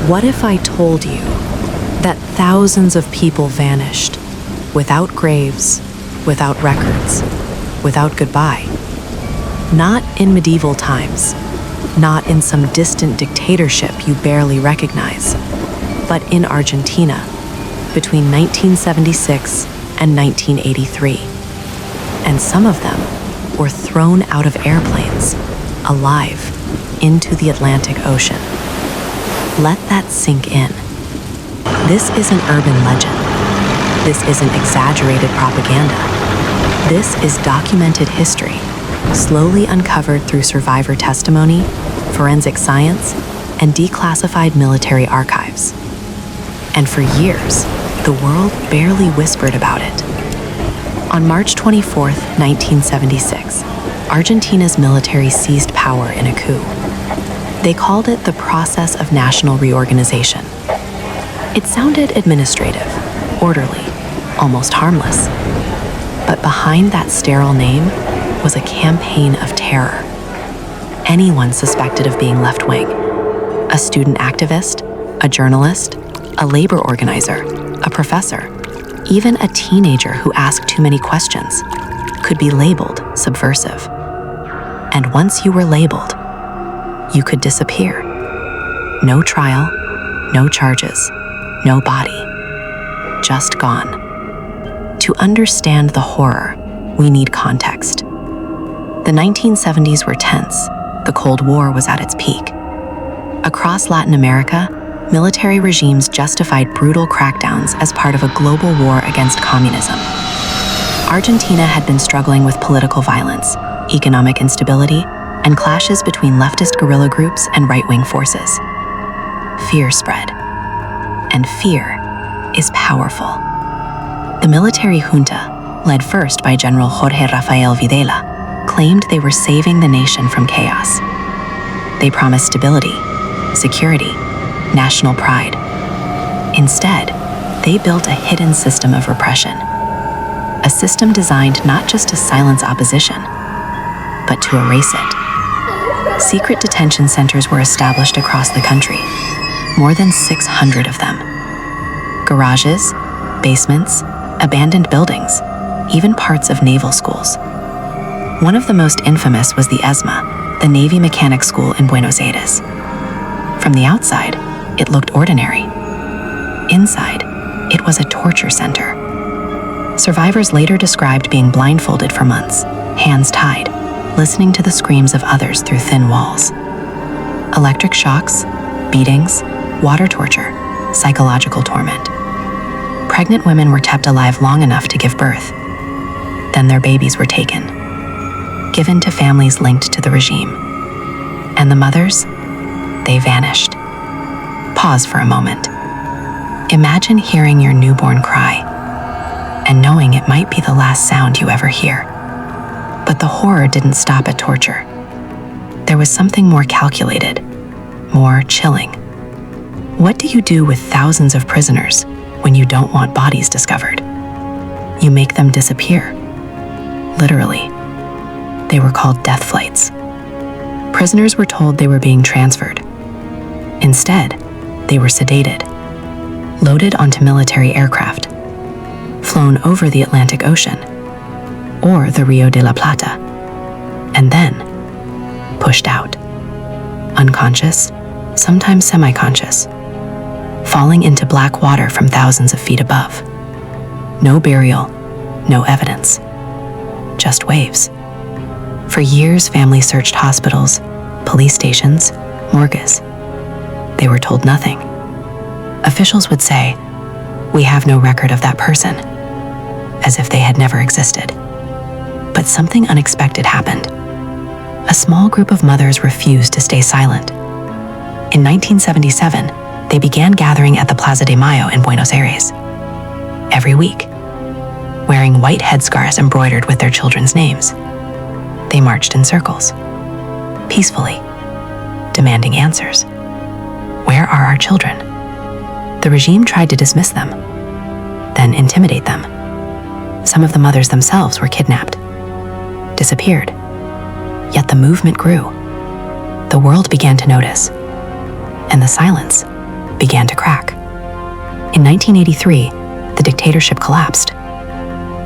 What if I told you that thousands of people vanished without graves, without records, without goodbye? Not in medieval times, not in some distant dictatorship you barely recognize, but in Argentina between 1976 and 1983. And some of them were thrown out of airplanes, alive, into the Atlantic Ocean. Let that sink in. This isn't urban legend. This isn't exaggerated propaganda. This is documented history, slowly uncovered through survivor testimony, forensic science, and declassified military archives. And for years, the world barely whispered about it. On March 24, 1976, Argentina's military seized power in a coup. They called it the process of national reorganization. It sounded administrative, orderly, almost harmless. But behind that sterile name was a campaign of terror. Anyone suspected of being left-wing, a student activist, a journalist, a labor organizer, a professor, even a teenager who asked too many questions, could be labeled subversive. And once you were labeled, you could disappear. No trial, no charges, no body, just gone. To understand the horror, we need context. The 1970s were tense. The Cold War was at its peak. Across Latin America, military regimes justified brutal crackdowns as part of a global war against communism. Argentina had been struggling with political violence, economic instability, and clashes between leftist guerrilla groups and right-wing forces. Fear spread. And fear is powerful. The military junta, led first by General Jorge Rafael Videla, claimed they were saving the nation from chaos. They promised stability, security, national pride. Instead, they built a hidden system of repression. A system designed not just to silence opposition, but to erase it. Secret detention centers were established across the country, more than 600 of them. Garages, basements, abandoned buildings, even parts of naval schools. One of the most infamous was the ESMA, the Navy Mechanic School in Buenos Aires. From the outside, it looked ordinary. Inside, it was a torture center. Survivors later described being blindfolded for months, hands tied, listening to the screams of others through thin walls. Electric shocks, beatings, water torture, psychological torment. Pregnant women were kept alive long enough to give birth. Then their babies were taken, given to families linked to the regime. And the mothers, they vanished. Pause for a moment. Imagine hearing your newborn cry, and knowing it might be the last sound you ever hear. But the horror didn't stop at torture. There was something more calculated, more chilling. What do you do with thousands of prisoners when you don't want bodies discovered? You make them disappear. Literally. They were called death flights. Prisoners were told they were being transferred. Instead, they were sedated, loaded onto military aircraft, flown over the Atlantic Ocean or the Rio de la Plata, and then pushed out, unconscious, sometimes semi-conscious, falling into black water from thousands of feet above. No burial, no evidence, just waves. For years, families searched hospitals, police stations, morgues. They were told nothing. Officials would say, "We have no record of that person," as if they had never existed. But something unexpected happened. A small group of mothers refused to stay silent. In 1977, they began gathering at the Plaza de Mayo in Buenos Aires. Every week, wearing white headscarves embroidered with their children's names, they marched in circles, peacefully, demanding answers. Where are our children? The regime tried to dismiss them, then intimidate them. Some of the mothers themselves were kidnapped, disappeared. Yet the movement grew. The world began to notice, and the silence began to crack. In 1983, the dictatorship collapsed.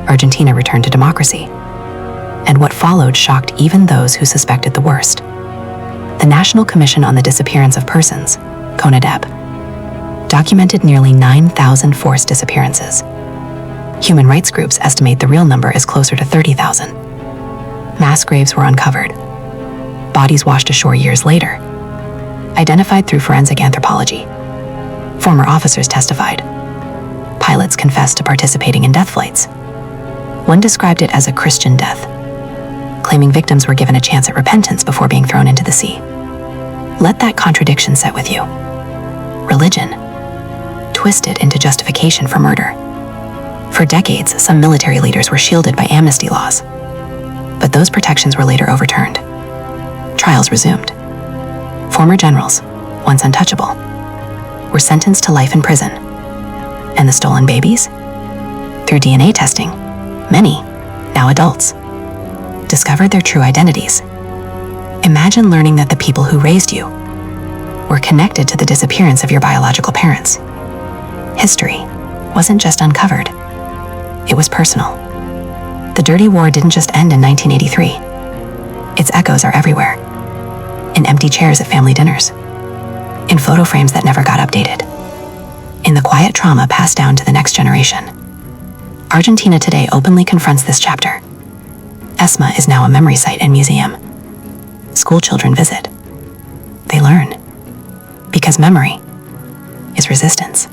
Argentina returned to democracy. And what followed shocked even those who suspected the worst. The National Commission on the Disappearance of Persons, CONADEP, documented nearly 9,000 forced disappearances. Human rights groups estimate the real number is closer to 30,000. Mass graves were uncovered. Bodies washed ashore years later, identified through forensic anthropology. Former officers testified. Pilots confessed to participating in death flights. One described it as a Christian death, claiming victims were given a chance at repentance before being thrown into the sea. Let that contradiction set with you. Religion, twisted into justification for murder. For decades, some military leaders were shielded by amnesty laws, but those protections were later overturned. Trials resumed. Former generals, once untouchable, were sentenced to life in prison. And the stolen babies? Through DNA testing, many, now adults, discovered their true identities. Imagine learning that the people who raised you were connected to the disappearance of your biological parents. History wasn't just uncovered, it was personal. The dirty war didn't just end in 1983. Its echoes are everywhere. In empty chairs at family dinners, in photo frames that never got updated, in the quiet trauma passed down to the next generation. Argentina today openly confronts this chapter. ESMA is now a memory site and museum. School children visit. They learn. Because memory is resistance.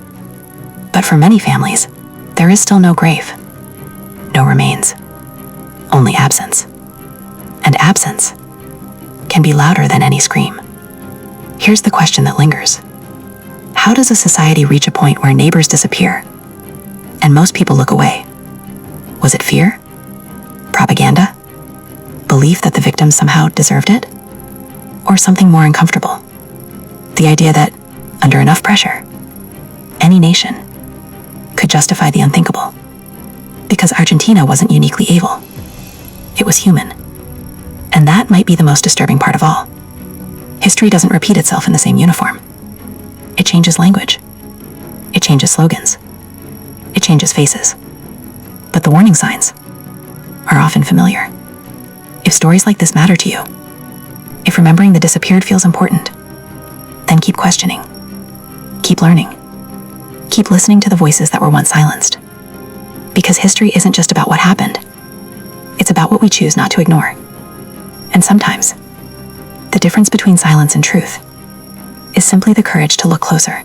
But for many families, there is still no grave, no remains, only absence. And absence can be louder than any scream. Here's the question that lingers. How does a society reach a point where neighbors disappear and most people look away? Was it fear? Propaganda? Belief that the victim somehow deserved it? Or something more uncomfortable? The idea that, under enough pressure, any nation could justify the unthinkable. Because Argentina wasn't uniquely evil. It was human. And that might be the most disturbing part of all. History doesn't repeat itself in the same uniform. It changes language. It changes slogans. It changes faces. But the warning signs are often familiar. If stories like this matter to you, if remembering the disappeared feels important, then keep questioning. Keep learning. Keep listening to the voices that were once silenced. Because history isn't just about what happened. It's about what we choose not to ignore. And sometimes, the difference between silence and truth is simply the courage to look closer.